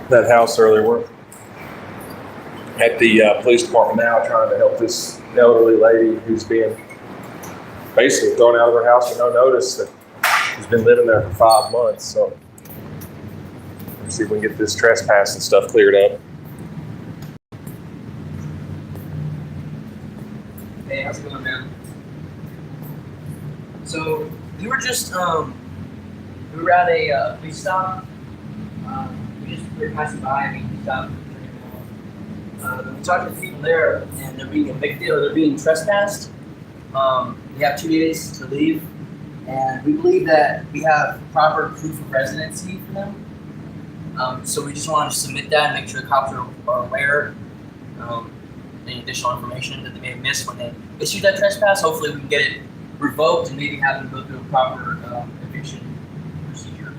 that house earlier. We're at the police department now trying to help this elderly lady who's being basically thrown out of her house with no notice, that she's been living there for 5 months. So let's see if we can get this trespass and stuff cleared up. Hey, how's it going, man? So we were just we were at a police stop. We were passing by and we stopped. We talked to the people there, and they're being evicted or they're being trespassed. We have 2 days to leave, and we believe that we have proper proof of residency for them. So we just wanted to submit that and make sure the cops are aware. Any additional information that they may have missed when they issued that trespass. Hopefully we can get it revoked and maybe have them go through a proper eviction procedure.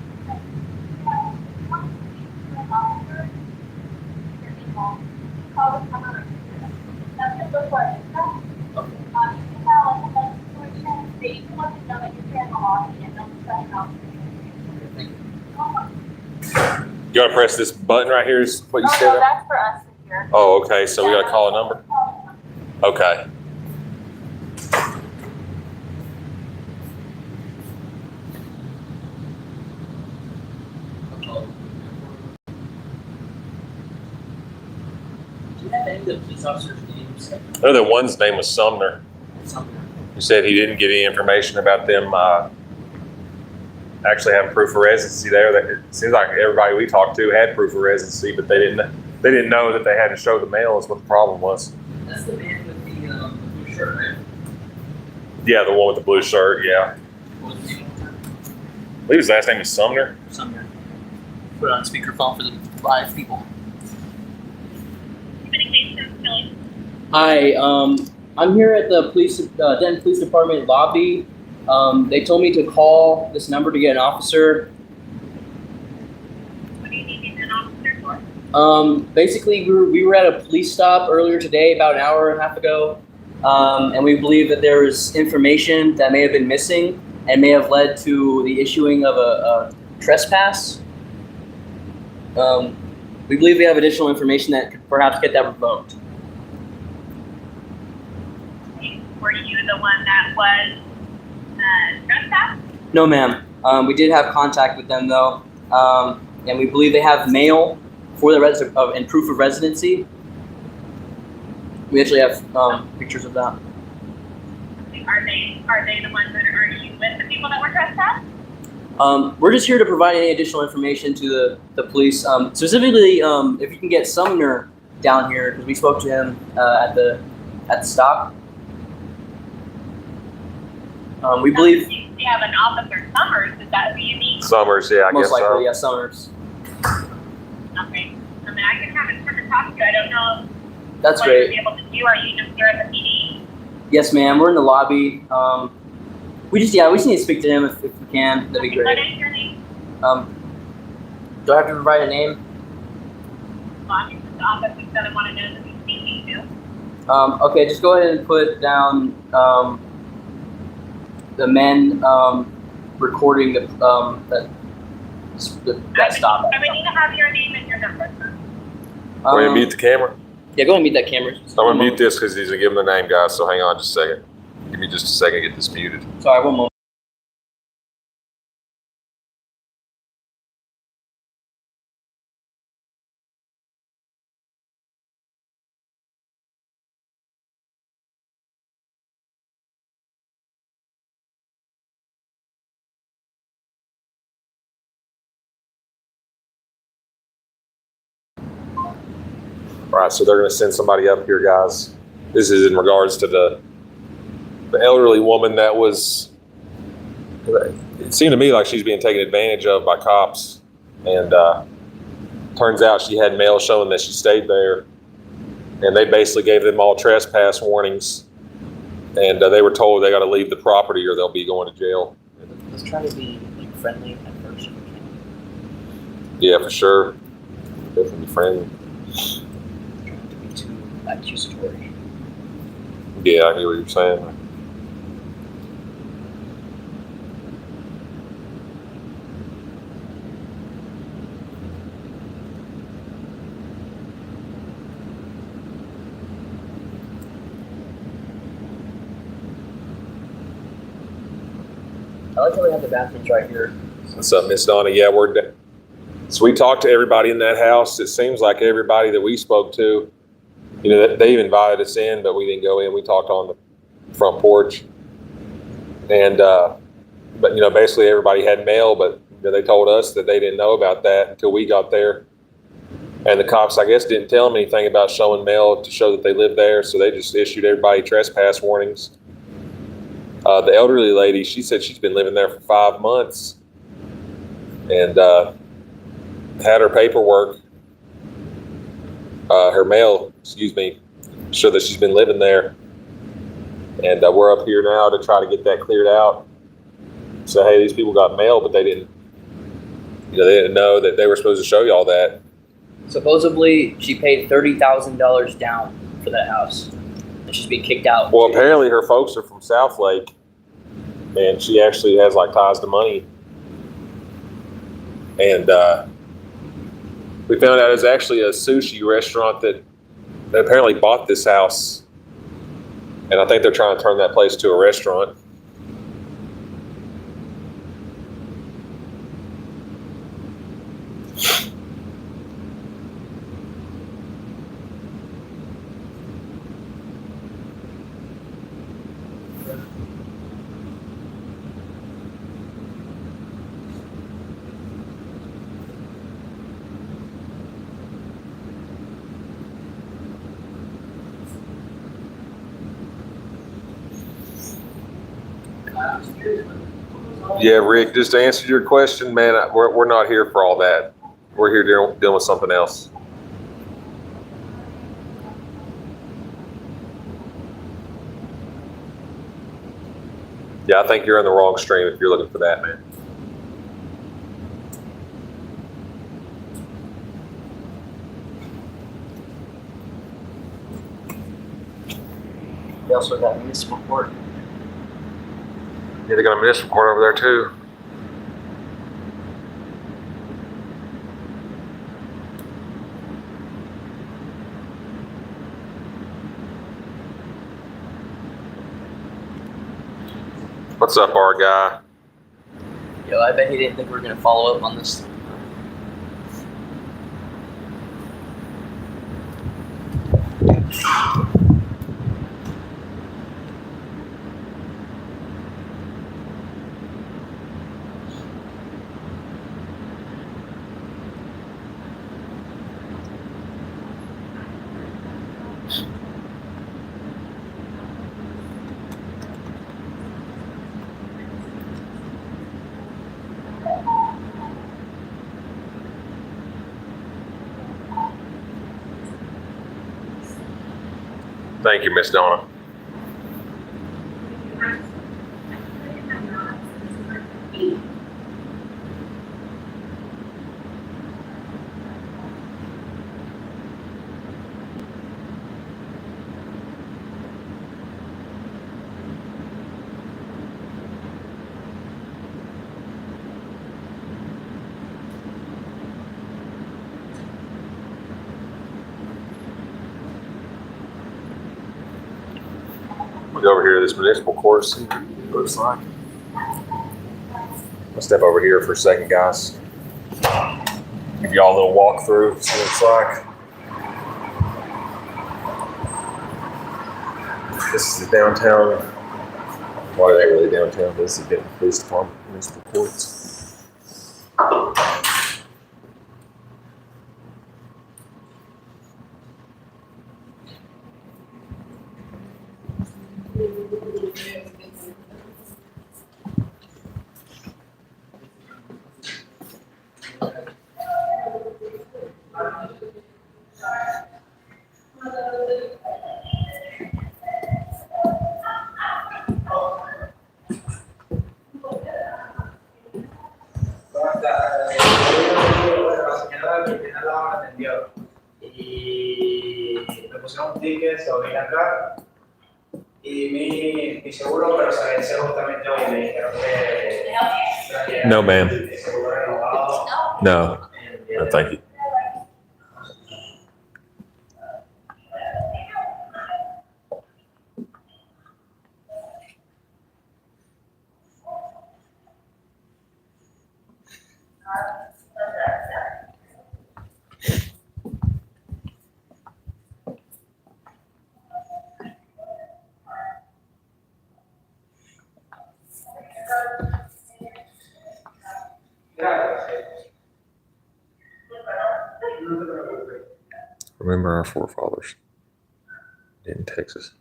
You want to press this button right here? Is what you said? No, that's for us here. Oh, okay. So we got to call a number? Okay. Do you have any of the police officers' names? I know that one's name was Sumner. He said he didn't get any information about them actually having proof of residency there. That it seems like everybody we talked to had proof of residency, but they didn't know that they had to show the mail is what the problem was. That's the man with the blue shirt, right? Yeah, the one with the blue shirt, yeah. What was his name? I believe his last name is Sumner. Sumner. Put it on speakerphone for the live people. Hi, I'm here at the Denton Police Department lobby. They told me to call this number to get an officer. What do you need an officer for? Basically, we were at a police stop earlier today, about an hour and a half ago, and we believe that there was information that may have been missing and may have led to the issuing of a trespass. We believe we have additional information that could perhaps get that revoked. Were you the one that was trespassed? No, ma'am. We did have contact with them though, and we believe they have mail for the and proof of residency. We actually have pictures of that. Are they the ones that are you with the people that were trespassed? We're just here to provide any additional information to the police. Specifically, if you can get Sumner down here, because we spoke to him at the stop. We believe. You have an officer, Summers. Is that who you mean? Summers, yeah, I guess so. Most likely, yeah, Summers. Okay. I mean, I can have it come and talk to you. I don't know. That's what great. you'll be able to do. Are you just here at the PD? Yes, ma'am. We're in the lobby. We just need to speak to him if we can. That'd be great. What is your name? Do I have to provide a name? Well, I'm just the office. We said I want to know who you're speaking to. Okay, just go ahead and put down the men recording that stop. I would need to have your name and your number. We're going to mute the camera? Yeah, go ahead and mute that camera. I'm going to mute this because he's going to give him the name, guys, so hang on just a second. Give me just a second to get this muted. Sorry, one moment. All right, so they're going to send somebody up here, guys. This is in regards to the elderly woman that was, it seemed to me like she's being taken advantage of by cops. And turns out she had mail showing that she stayed there. And they basically gave them all trespass warnings. And they were told they got to leave the property or they'll be going to jail. Let's try to be friendly at first. Yeah, for sure. Definitely friendly. Trying to be too accusatory. Yeah, I hear what you're saying. like how we have the bathrooms right here. What's up, Miss Donna? Yeah, so we talked to everybody in that house. It seems like everybody that we spoke to, they even invited us in, but we didn't go in. We talked on the front porch. And, but, basically everybody had mail, but they told us that they didn't know about that until we got there. And the cops, I guess, didn't tell them anything about showing mail to show that they lived there. So they just issued everybody trespass warnings. The elderly lady, she said she's been living there for 5 months and had her paperwork, her mail, show that she's been living there. And we're up here now to try to get that cleared out. So, hey, these people got mail, but they didn't know that they were supposed to show you all that. Supposedly, she paid $30,000 down for that house, and she's being kicked out. Well, apparently her folks are from South Lake, and she actually has ties to money. And we found out it's actually a sushi restaurant that apparently bought this house, and I think they're trying to turn that place to a restaurant. Yeah, Rick, just to answer your question, man, we're not here for all that. We're here dealing with something else. Yeah, I think you're in the wrong stream if you're looking for that, man. They also got municipal court. Yeah, they got a municipal court over there too. What's up, our guy? Yo, I bet he didn't think we were gonna follow up on this. Thank you, Miss Donna. We'll go over here to this municipal court. See what it looks like. I'll step over here for a second, guys. Give y'all a little walkthrough. See what it's like. This is the downtown. Well, it ain't really downtown. This is the Denton Police Department municipal courts. Y me pusieron un ticket, se lo vine acá y mi seguro, pero se vence justamente hoy. Me dijeron que No, ma'am. el seguro renovado. No. No, thank you. No te preocupes. Remember our forefathers in Texas.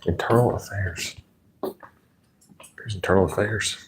Internal affairs. There's internal affairs.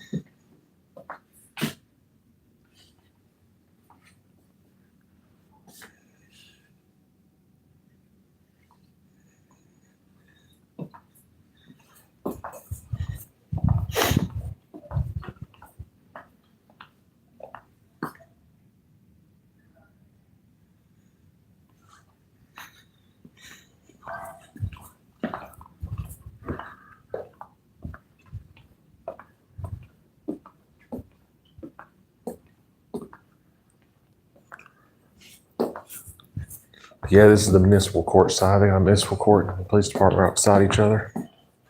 Yeah, this is the municipal court side. They got a municipal court and the police department are outside each other.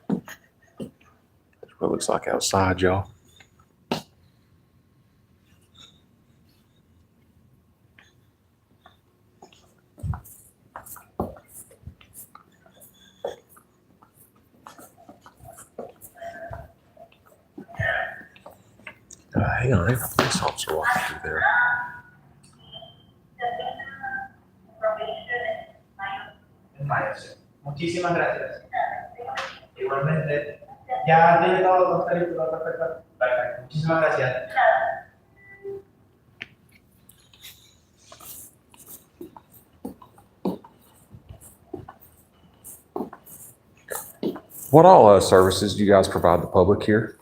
That's what it looks like outside, y'all. Hang on, there's a police officer walking through there. Muchísimas gracias. Igualmente. Ya tiene todo perfecto, todo perfecto. Perfecto. Muchísimas gracias. What all services do you guys provide the public here?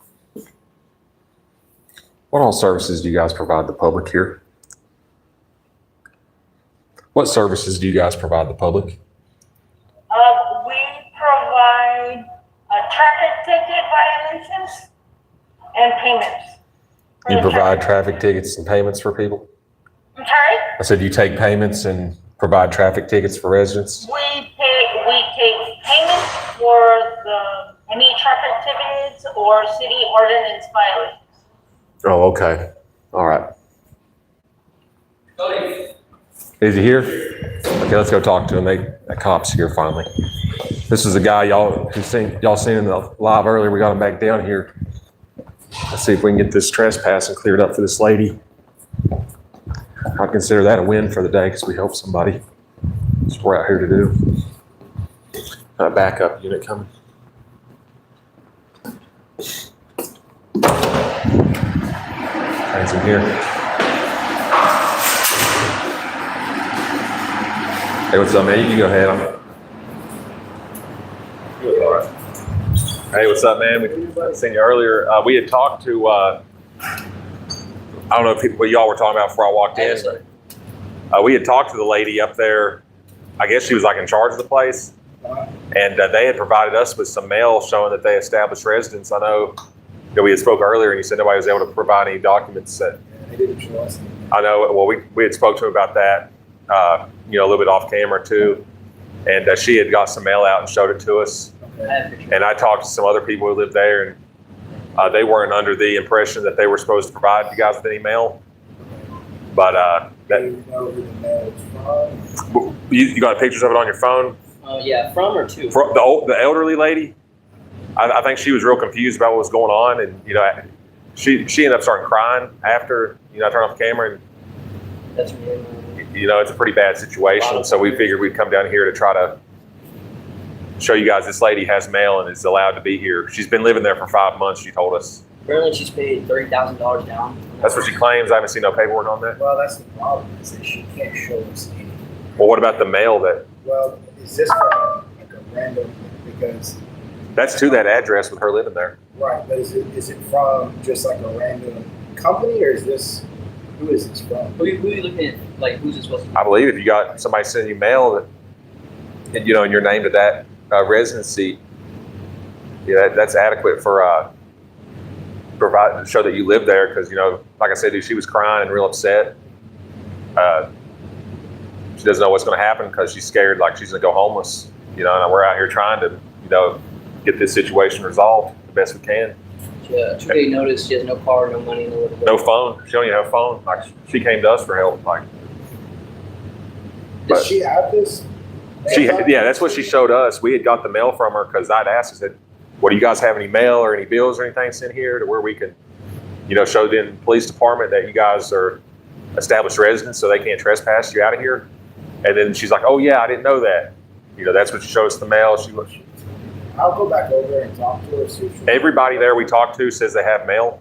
What all services do you guys provide the public here? What services do you guys provide the public? We provide traffic ticket violations and payments. for You the provide traffic. traffic tickets and payments for people? I'm sorry? I said you take payments and provide traffic tickets for residents? We take payments for any traffic tickets or city ordinance violations. Oh, okay. All right. Is he here? Okay, let's go talk to him. The cop's here finally. This is a guy y'all seen in the live earlier. We got him back down here. Let's see if we can get this trespassing cleared up for this lady. I consider that a win for the day because we helped somebody. That's what we're out here to do. Backup unit coming. Hands in here. Hey, what's up, man? You can go ahead. All right. Hey, what's up, man? We seen you earlier. We had talked to, I don't know if what y'all were talking about before I walked in. But, we had talked to the lady up there. I guess she was like in charge of the place. And they had provided us with some mail showing that they established residence. I know that we had spoke earlier and you said nobody was able to provide any documents. That, They didn't show us. I know, well, we had spoke to him about that, a little bit off camera too. And she had got some mail out and showed it to us. And I talked to some other people who lived there, and they weren't under the impression that they were supposed to provide you guys with any mail. But They didn't know who the mail was from. you got pictures of it on your phone? Yeah, from or to? The elderly lady, I think she was real confused about what was going on, and she ended up starting crying after I turned off the camera, and That's really. it's a pretty bad situation. So we figured we'd come down here to try to show you guys this lady has mail and is allowed to be here. She's been living there for 5 months, she told us. Apparently she's paid $30,000 down. That's what she claims. I haven't seen no paperwork on that. Well, that's the problem, is that she can't show us anything. Well, what about the mail that? Well, is this from like a random, because, That's to that address with her living there. right, but is it from just like a random company, or who is this from? Who are you looking at? Like, who's it supposed to be? I believe if you got somebody sending you mail that, and your name to that residency, that's adequate for provide show that you live there. Because like I said, dude, she was crying and real upset. She doesn't know what's going to happen because she's scared, like she's going to go homeless. And we're out here trying to, get this situation resolved the best we can. She had a 2-day notice. She has no car, no money, no where to No go. phone. She don't even have a phone. Like she came to us for help. Like but- Does she have this? yeah, that's what she showed us. We had got the mail from her because I'd asked. I said, "What do you guys have any mail or any bills or anything sent here to where we can, show the police department that you guys are established residents, so they can't trespass you out of here?" And then she's like, "Oh yeah, I didn't know that." That's when she showed us the mail. I'll go back over there and talk to her. See if she- Everybody there we talked to says they have mail,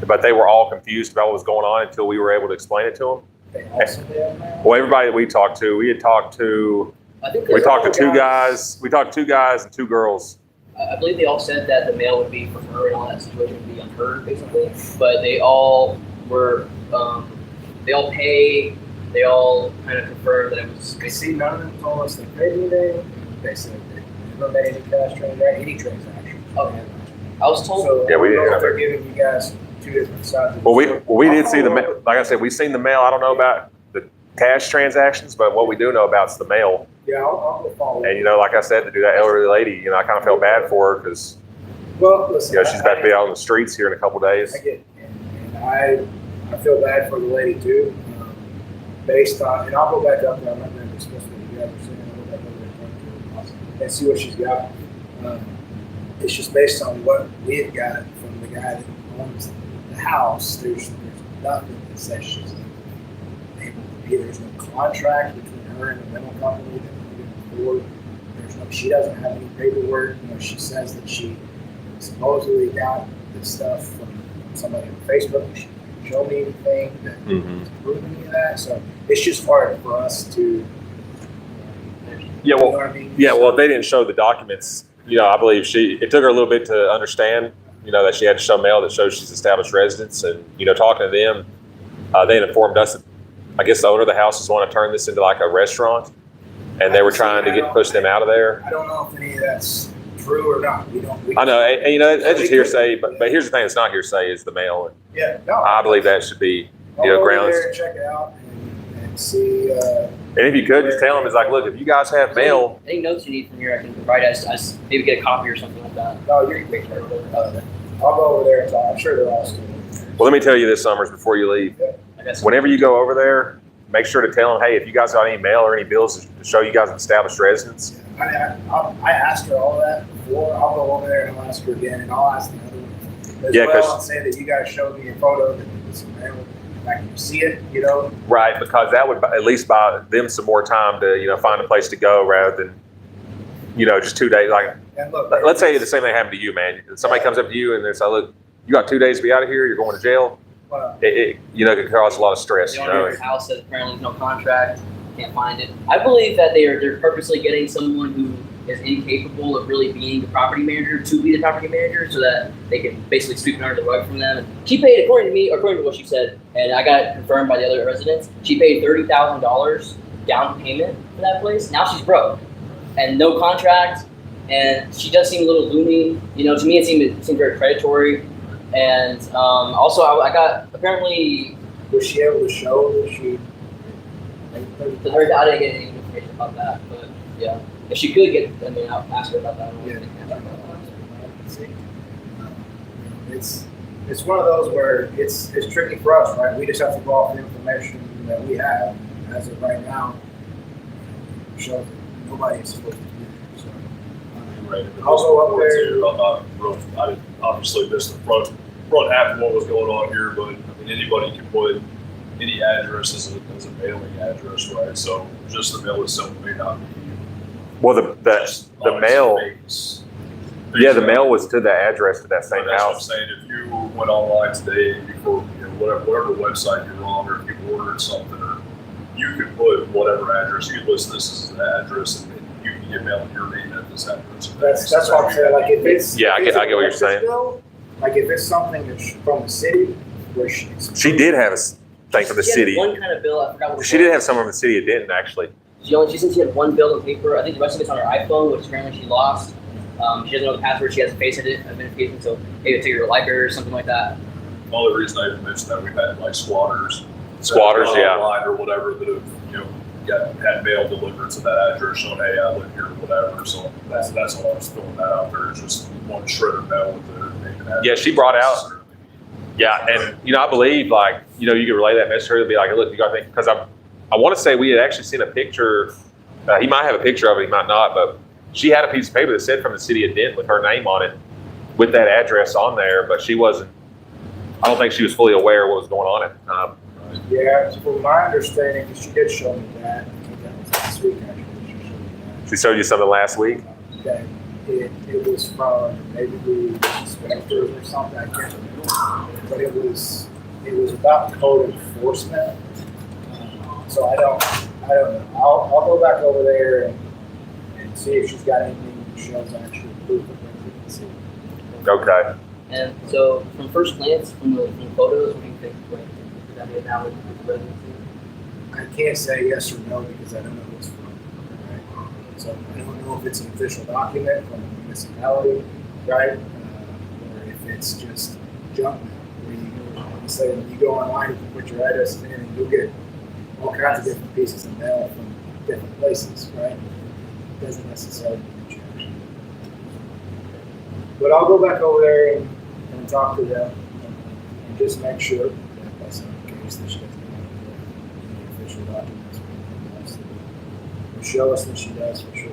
but they were all confused about what was going on until we were able to explain it to them. They also have mail? Well, everybody that we talked to, we talked to two guys. We talked to 2 guys and 2 girls. I believe they all said that the mail would be for her and all that situation would be on her, basically. But they all were, they all pay. They all kind of confirmed that it was. See, none of them told us they paid anything. They said they never made any cash transaction. Okay. I was told. So Yeah, we I don't didn't know have if they're it. giving you guys 2 different sides. of the Well, story. we did see the mail. Like I said, we seen the mail. I don't know about the cash transactions, but what we do know about is the mail. Yeah, I'll go follow. And like I said, to do that elderly lady, I kind of felt bad for her because Well, listen. she's about to be out on the streets here in a couple days. I get it. And I feel bad for the lady too. Based on, and I'll go back up there. I'm not going to discuss what you guys are saying. I'll go back over there and talk to her and see what she's got. It's just based on what we had got from the guy that owns the house. There's nothing that says she's able to pay. There's no contract between her and the rental company that we can afford. She doesn't have any paperwork. She says that she supposedly got this stuff from somebody on Facebook. She didn't show me anything that prove any of that. So it's just hard for us to. Yeah, You know well, what I mean? yeah, well, if they didn't show the documents, I believe it took her a little bit to understand, that she had to show mail that shows she's established residence. And, talking to them, they had informed us that, I guess the owner of the house was wanting to turn this into like a restaurant. And they were trying to push them out of there. I don't know if any of that's true or not. I know, and that's just hearsay. But here's the thing: that's not hearsay is the mail. And Yeah, no. I believe that should be I'll go over grounds. there and check it out and see. And if you could, just tell them, it's like, look, if you guys have mail, Any notes you need from here, I can provide us. Maybe get a copy or something like that. No, you're great. I'll go over there and talk. I'm sure they're all still. well, let me tell you this, Summers, before you leave. I guess. Whenever you go over there, make sure to tell them, hey, if you guys got any mail or any bills to show you guys an established residence. I asked her all that before. I'll go over there and I'll ask her again, and I'll ask the other one as Yeah, well and say that you guys showed me a photo that it's mail. I can see it, Right, because that would at least buy them some more time to, find a place to go rather than, just 2 days. Like, And look, let's say the same thing happened to you, man. Somebody comes up to you and they say, look, you got 2 days to be out of here. You're going to jail. It can cause a lot of stress. The owner of your house says apparently there's no contract, can't find it. I believe that they're purposely getting someone who is incapable of really being the property manager to be the property manager, so that they can basically sweep it under the rug from them. And she paid, according to what she said, and I got it confirmed by the other residents. She paid $30,000 down payment for that place. Now she's broke and no contract, and she does seem a little loony. To me it seemed very predatory. And also, I got apparently. Was she able to show that she? I didn't get any information about that, but yeah, if she could get, I'll ask her about that. It's one of those where it's tricky for us, right? We just have to go off the information that we have as of right now. Show that nobody is supposed to be there. So Right. I'll go up there. I'm not real, I didn't obviously miss the front half of what was going on here, but anybody can put any address as a mailing address, right? So just the mail itself may not be. Well, the mail, yeah, the mail was to the address to that same That's what I'm house. saying. If you went online today before, whatever website you're on, or if you ordered something, or you could put whatever address, you could list this as an address, and you can get mail in your name at this address. That's what I'm saying. Like if it's Yeah, I get what you're electric saying. bill, like if it's something that's from the city, where She did have a thing from the She had city. one kind of bill. I forgot what. She did have some from the city of Denton, actually. She said she had one bill on paper. I think the rest of it's on her iPhone, which apparently she lost. She doesn't know the password. She has Face Identification, so maybe take her to the library or something like that. The only reason I even mentioned that, we've had like squatters, Yeah. online or whatever, that have had mail delivered to that address showing, hey, I live here or whatever. So that's all I was throwing that out there. Is just one shred of mail with the name and Yeah, she brought out. Yeah, and I believe you could relay that message to her to be like, look, you got to think, because I want to say we had actually seen a picture. He might have a picture of it, he might not, but she had a piece of paper that said from the city of Denton with her name on it, with that address on there, but she wasn't. I don't think she was fully aware of what was going on at the time. Yeah, from my understanding, because she did show me that. I think that was last week actually. She showed me that. She showed you something last week. That it was from maybe the inspectors or something. I can't remember, but it was about code enforcement. So I don't know. I'll go back over there and see if she's got anything that shows actual proof of residency. Okay. And so, from first glance, from the photos, what do you think? Like, would that be a valid residency? I can't say yes or no because I don't know who it's from. Right? So I don't know if it's an official document from the municipality, right? Or if it's just junk mail. Where you say when you go online, you can put your address in and you'll get all kinds of different pieces of mail from different places, right? It doesn't necessarily be changed. But I'll go back over there and talk to them and just make sure that that's not the case, that she doesn't have any official documents or anything else that will show us that she does for sure.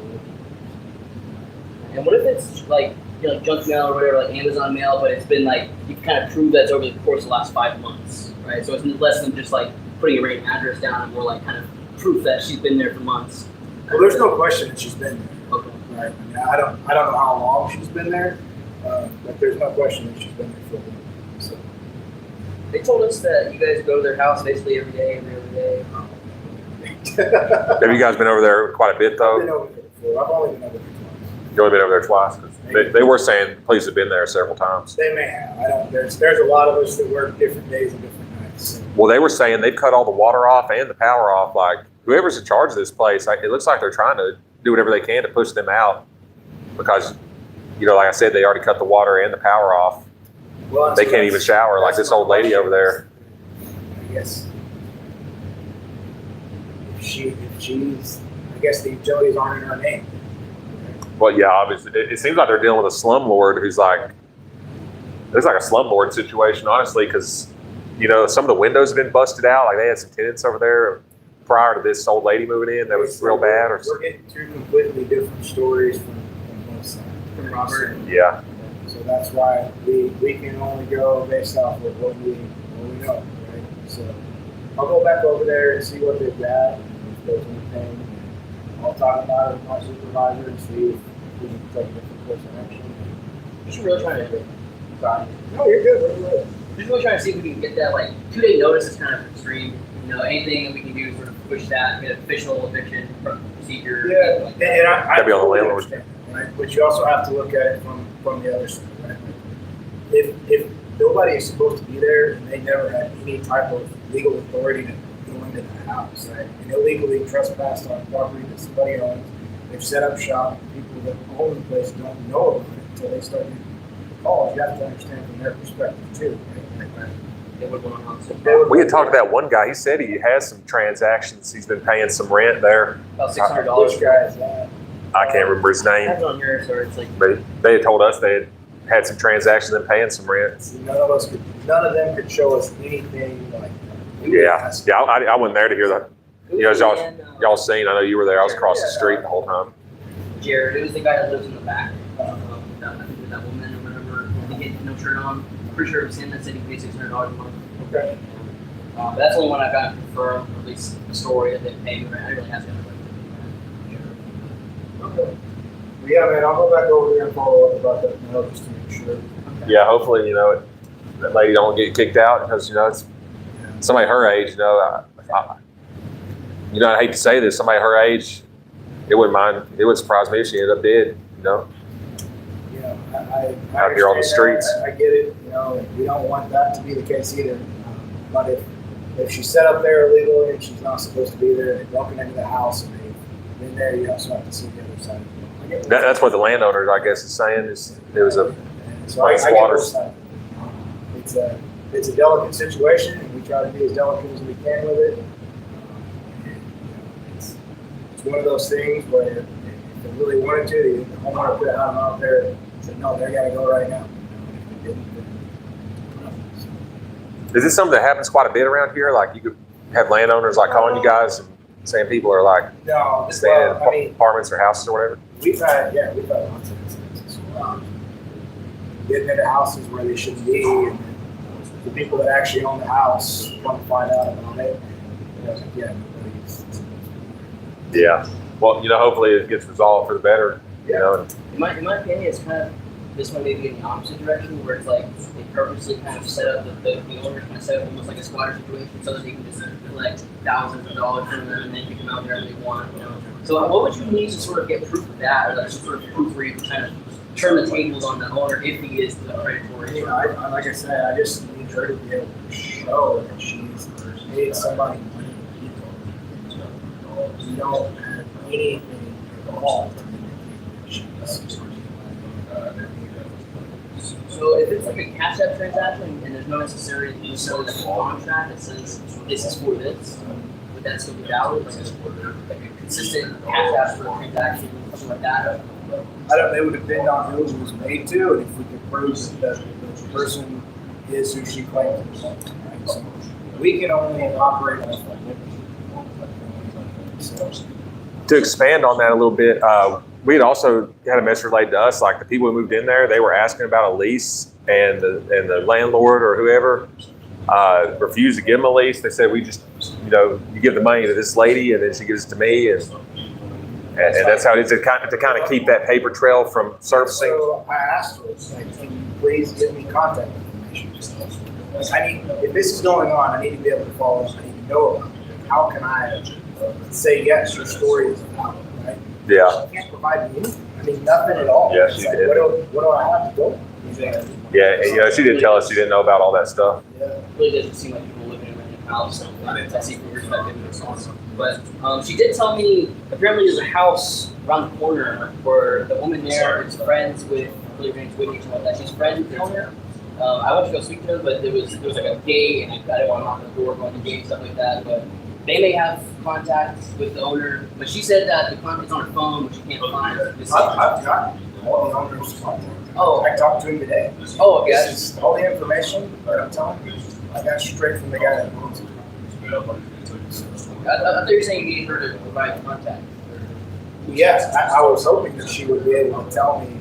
And what if it's like, junk mail or whatever, like Amazon mail, but it's been like, you can kind of prove that's over the course of the last 5 months, right? So it's less than just like putting a random address down and more like kind of proof that she's been there for months. Well, there's no question that she's been there. Okay. Right. I mean, I don't know how long she's been there, but there's no question that she's been there for a while. So. They told us that you guys go to their house basically every day, every other day. Have you guys been over there quite a bit I've though? been over there before. I've only been over there twice. You've only been over there twice. 'Cause they were saying police have been there several times. They may have. I don't. There's a lot of us that work different days and different nights. So. Well, they were saying they've cut all the water off and the power off. Like whoever's in charge of this place, it looks like they're trying to do whatever they can to push them out because, like I said, they already cut the water and the power off. Well, they can't even shower like this old lady over there. I guess if she's, I guess the utilities aren't in her name. Well, yeah, obviously, it seems like they're dealing with a slumlord who's like, it's like a slumlord situation, honestly, because, some of the windows have been busted out. Like they had some tenants over there prior to this old lady moving in that was real bad. Or we're getting two completely different stories from both sides. From Robert. Yeah. So that's why we can only go based off of what we know, right? So I'll go back over there and see what they've got, and if there's anything. I'll talk about it with my supervisor and see if we can take a different course of action. Just really trying to, sorry. No, you're good. We're good. Just really trying to see if we can get that, 2-day notice is kind of extreme. Anything that we can do to sort of push that, get official eviction procedure. Yeah, Like that. and I That'd be on the totally landlord. understand that, right? But you also have to look at it from the other side, right? If nobody is supposed to be there and they never had any type of legal authority to go into the house, right? And illegally trespassed on property that somebody owns, they've set up shop, people that own the place don't know about it until they start getting calls. You have to understand from their perspective too, right? They would want to on We had talked to that one guy. He said he has some transactions. He's been paying some rent there. about $600. Which guy is that? I can't remember his I name, have it on here, so it's like, but they had told us they had some transactions and paying some rent. See, none of them could show us anything like that. Yeah. I went there to hear that. As man, y'all seen, I know you were there. I was across the street the whole time. Jared, it was the guy that lives in the back. I think with that woman or whatever, he had no shirt on. Pretty sure it was him that said he paid $600 a month. Okay. But that's the only one I got confirmed, or at least the story that they paid me. I really asked him. Okay. Well, yeah, man, I'll go back over there and follow up about that mail just to make sure. Yeah, hopefully, that lady don't get kicked out because, it's somebody her age, I hate to say this, somebody her age, it would surprise me if she ended up dead, Yeah, I Out here on the understand streets. that. I get it. We don't want that to be the case either. But if she's set up there illegally and she's not supposed to be there, they've broken into the house and they've been there, you also have to see the other side. I get what That's what the landowner, I guess, is saying. It was a So I get water. both sides. It's a delicate situation, and we try to be as delicate as we can with it. It's one of those things where if they really wanted to, the homeowner could have had them out there and said, no, they got to go right now. If they didn't, Is this something that happens quite a bit around here? Like you could have landowners like calling you guys and saying people are like No, staying well, I in mean, apartments or houses or whatever? we've had lots of incidents. Getting into houses where they shouldn't be, and the people that actually own the house come to find out about it. Nobody's. Yeah. Well, hopefully it gets resolved for the better. In my opinion, it's kind of this one maybe in the opposite direction, where it's like they purposely kind of set up the owner kind of set up almost like a squatter situation, so that they can just collect thousands of dollars from them and then kick them out wherever they want. So what would you need to sort of get proof of that, or like some sort of proof where you can kind of turn the tables on the owner if he is the predatory? Like I said, I just need her to be able to show that she's paid somebody money to keep her. You don't have anything at all. So if it's like a cash out transaction and there's no necessarily like a contract that says this is for this, would that still be valid? Like a consistent cash out for a transaction, something like that? It would depend on who it was made to, and if we could prove that the person is who she claims. Right? So we can only operate on that. To expand on that a little bit, we had also had a message relayed to us, like the people who moved in there, they were asking about a lease, and the landlord or whoever refused to give them a lease. They said, we just, you give the money to this lady and then she gives it to me, and that's how it is to kind of keep that paper trail from surfacing. So I asked her, can you please give me contact information? If this is going on, I need to be able to follow up. I need to know about it. How can I say, yes, your story is valid, right? Yeah. She can't provide me anything. Nothing at all. Yeah, she did. What do I have to go? Yeah, and, she did tell us she didn't know about all that stuff. Yeah. It really doesn't seem like people living in a house. So I see from perspective it's awesome. But she did tell me apparently there's a house around the corner where the woman there is friends with, I believe her name's Whitney, something like that. She's friends with the owner. I went to go speak to her, but there was like a gate, and I didn't want to knock on the door, go on the gate, stuff like that. But they may have contact with the owner, but she said that the contact's on her phone, but she can't find it. I've got all the owner's contact. Oh, I talked to him today. oh, okay. This is all the information that I'm telling you. I got straight from the guy that owns it. I thought you were saying you needed her to provide contact. Yes, I was hoping that she would be able to tell me,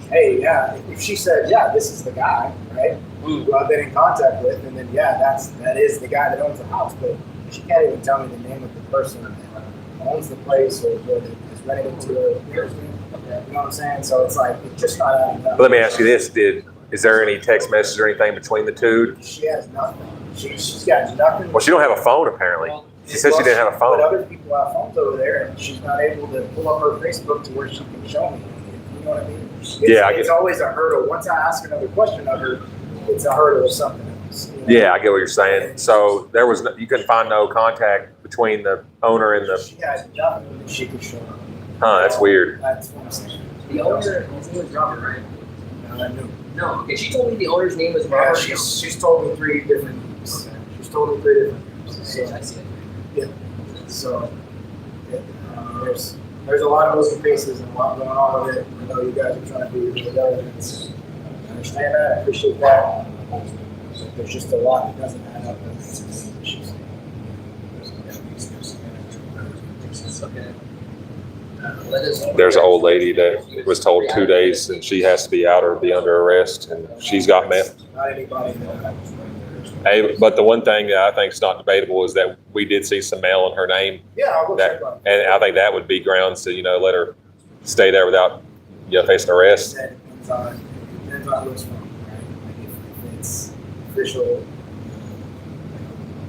hey, yeah, if she said, yeah, this is the guy, right, who I've been in contact with, and then, yeah, that is the guy that owns the house, but she can't even tell me the name of the person that owns the place or that is renting it to her. You know what I'm saying? So it's like, it's just not adding up. But let me ask you this, is there any text message or anything between the two? She has nothing. She's got nothing. Well, she don't have a phone apparently. She said she didn't have a phone. But other people have phones over there, and she's not able to pull up her Facebook to where she can show me. You know what I mean? It's always a hurdle. Once I ask another question of her, it's a hurdle of something else. Yeah, I get what you're saying. So you couldn't find no contact between the owner and the. She has nothing that she could show me. Huh? That's weird. That's what I'm saying. The owner, his name was Robert, right? No. No, okay. She told me the owner's name was Yeah, Robert. she's told me 3 different names. Okay. She's told me 3 different names. Okay, I see it. Yeah. So there's a lot of moving pieces and a lot going on with it. I know you guys are trying to do your due diligence. I understand that. I appreciate that. But there's just a lot that doesn't add up. Okay. There's an old lady that was told 2 days and she has to be out or be under arrest, and she's got mail. Not anybody that Hey, but the one thing that I think is not debatable is that we did see some mail in her name. Yeah, I'll go check That, on it. and I think that would be grounds to let her stay there without facing arrest. That depends on who it's from, right? Like if it's official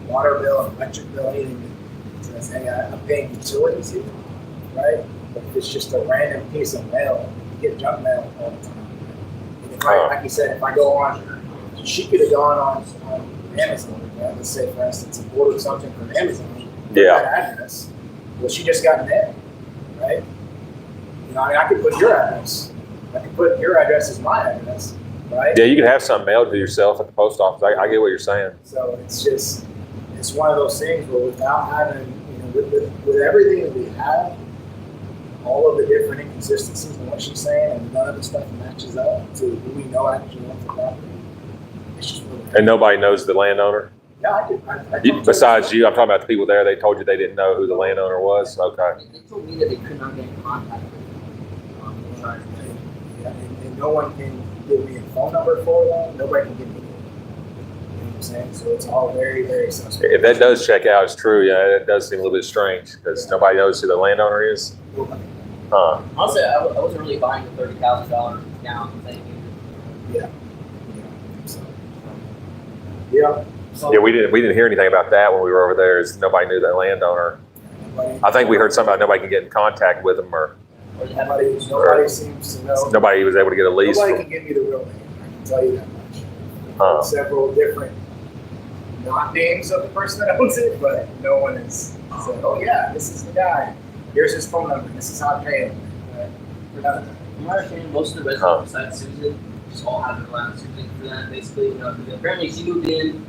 water bill, electric bill, anything that says, hey, I'm paying utilities here, right? But if it's just a random piece of mail, you get junk mail all the time. And if like you said, if I go on, she could have gone on Amazon, right? Let's say, for instance, and ordered something from Amazon. Yeah. That address. Well, she just got mail, right? I could put your address. I could put your address as my address, right? Yeah, you can have something mailed to yourself at the post office. I get what you're saying. So it's one of those things where without having, with everything that we have, all of the different inconsistencies in what she's saying, and none of the stuff matches up to who we know actually owns the property, it's just really. And nobody knows the landowner? No, I do. I talked to Besides you, I'm talking about the people there, they told you they didn't know who the landowner was? Okay. They told me that they could not get in contact with him. Yeah, and no one can give me a phone number for them. Nobody can give me. You know what I'm saying? So it's all very, very suspect. If that does check out as true, yeah, it does seem a little bit strange because nobody knows who the landowner is. Huh. Honestly, I wasn't really buying the $30,000 down thing. Yeah. So, yeah. So, Yeah, we didn't hear anything about that when we were over there. Is nobody knew that landowner? I think we heard something about nobody can get in contact with him, or Nobody seems to know. nobody was able to get a lease. Nobody can give me the real name. I can tell you that much. Several different not names of the person that owns it, but no one has said, "Oh yeah, this is the guy. Here's his phone number. This is how I pay him." We're not. From my understanding, most of the residents besides Susan just all have it around Susan for that. Basically, you know, apparently she moved in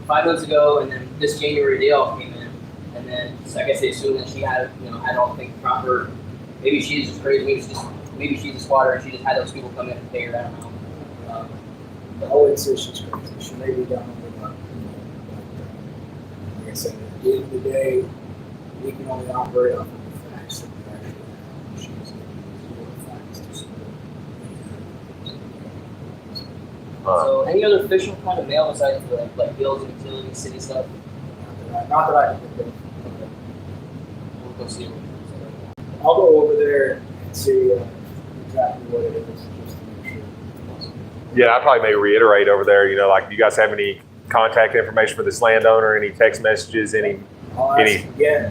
5 months ago, and then this January they all came in, and then so I guess they assumed that she had, you know, had all things proper. Maybe she's just crazy. Maybe she's a squatter, and she just had those people come in and pay her. I don't know. The whole says she's crazy. She may be down with that. Like I said, at the end of the day, we can only operate off of the facts that we actually have. She's zero facts to support. So, any other official kind of mail besides the, like bills and utilities, city stuff? Not that I can think of. We'll go see. I'll go over there and see exactly what it is, just to make sure. Yeah, I probably may reiterate over there. You know, like, do you guys have any contact information for this landowner? Any text messages? Any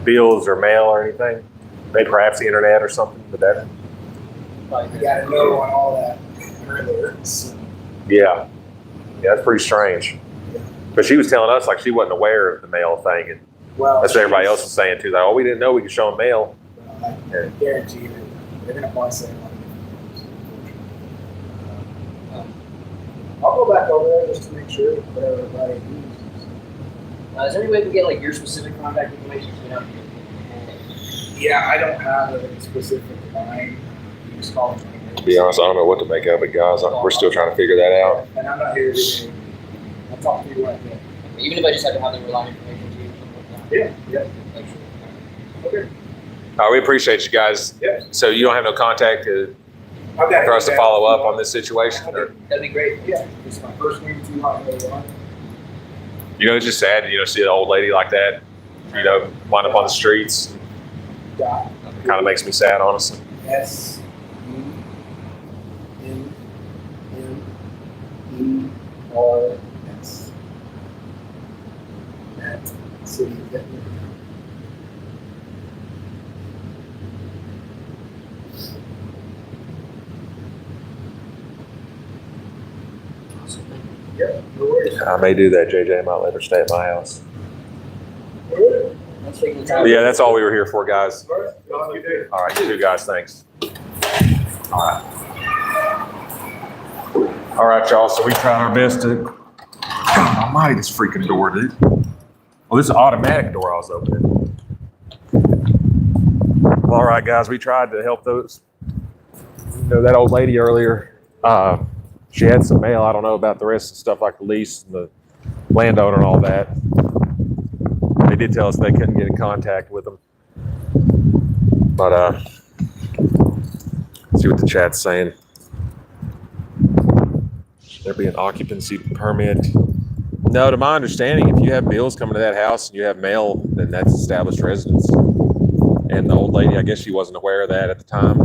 bills or mail or anything? Maybe perhaps the internet or something. But that. I got to know on all that earlier. So. Yeah, that's pretty strange. But she was telling us like she wasn't aware of the mail thing, and that's what everybody else was saying too. Like, oh, we didn't know we could show them mail. I guarantee you, they're going to probably say a lot of different things. I'll go back over there just to make sure that everybody uses. Is there any way we can get like your specific contact information? You know? Yeah, I don't have a specific line. You just call me. To be honest, I don't know what to make of it, guys. We're still trying to figure that out. And I'm not here today. I'll talk to you when I can. Even if I just have to have the line information to you. Yeah. Okay. We appreciate you guys. Yeah. So you don't have no contact for us to follow up on this situation? Or? That'd be great. Yeah. It's my first name, 2 hot on. You know, it's just sad, you know, see an old lady like that, you know, wind up on the streets. Dot. Kind of makes me sad, honestly. SUNNERS at City of Denton. Yeah, no worries. I may do that, JJ. I might let her stay at my house. Yeah, Yeah, that's all we were here for, guys. All All right, you two guys, thanks. All right, y'all. So we tried our best to. God almighty, this freaking door, dude. Well, this is an automatic door I was opening. All right, guys. We tried to help those. You know, that old lady earlier. She had some mail. I don't know about the rest of the stuff like the lease and the landowner and all that. They did tell us they couldn't get in contact with them. But let's see what the chat's saying. There be an occupancy permit. No, to my understanding, if you have bills coming to that house and you have mail, then that's established residence. And the old lady, I guess she wasn't aware of that at the time.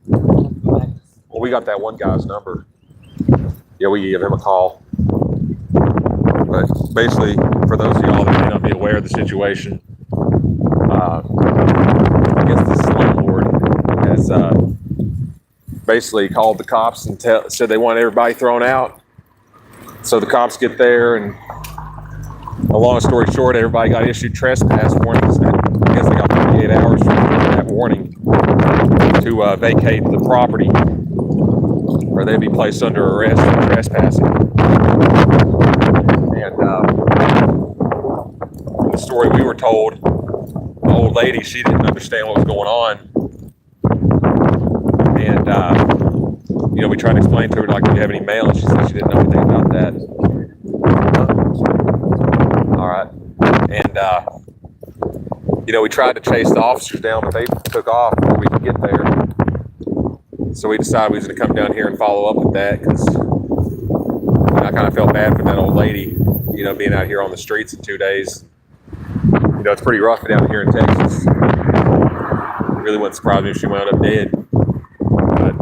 Well, we got that one guy's number. Yeah, we give him a call. But basically, for those of y'all that may not be aware of the situation, I guess this landlord has basically called the cops and said they want everybody thrown out. So the cops get there, and a long story short, everybody got issued trespass warnings. I guess they got 48 hours from that warning to vacate the property, or they'd be placed under arrest for trespassing. And the story we were told, the old lady, she didn't understand what was going on. And, you know, we tried to explain to her, like, do you have any mail? And she said she didn't know anything about that. And, we tried to chase the officers down, but they took off before we could get there. So we decided we was going to come down here and follow up with that, because I kind of felt bad for that old lady, being out here on the streets in 2 days. It's pretty rough down here in Texas. It really wouldn't surprise me if she wound up dead. But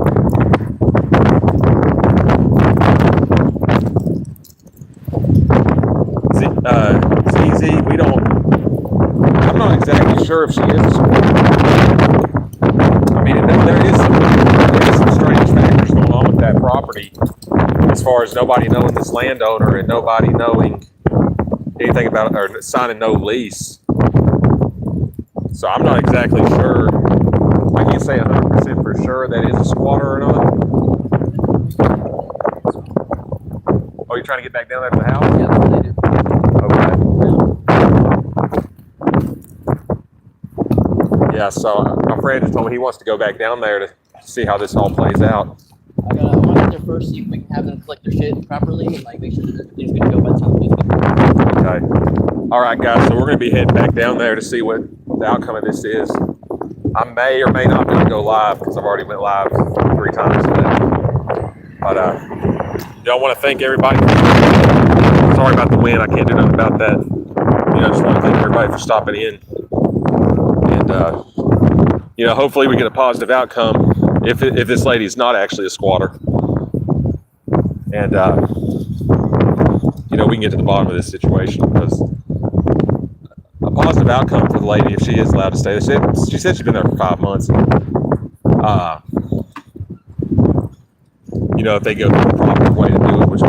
ZZ, I'm not exactly sure if she is a squatter. I mean, there is some strange factors going on with that property, as far as nobody knowing this landowner and nobody knowing anything about it, or signing no lease. So I'm not exactly sure. I can't say 100% for sure that is a squatter or not. Oh, you're trying to get back down there to the house? Yeah, that's what they do. Okay. Yeah, so my friend just told me he wants to go back down there to see how this all plays out. I want to get there first, see if we can have them collect their shit properly and make sure that everything's good to go by the time the police get there. Okay. All right, guys. So we're going to be heading back down there to see what the outcome of this is. I may or may not be able to go live, because I've already went live 3 times today. But I want to thank everybody. Sorry about the wind. I can't do nothing about that. I just want to thank everybody for stopping in. And hopefully we get a positive outcome if this lady is not actually a squatter. And we can get to the bottom of this situation, because a positive outcome for the lady, if she is allowed to stay. She said she's been there for 5 months. If they go the proper way to do it, which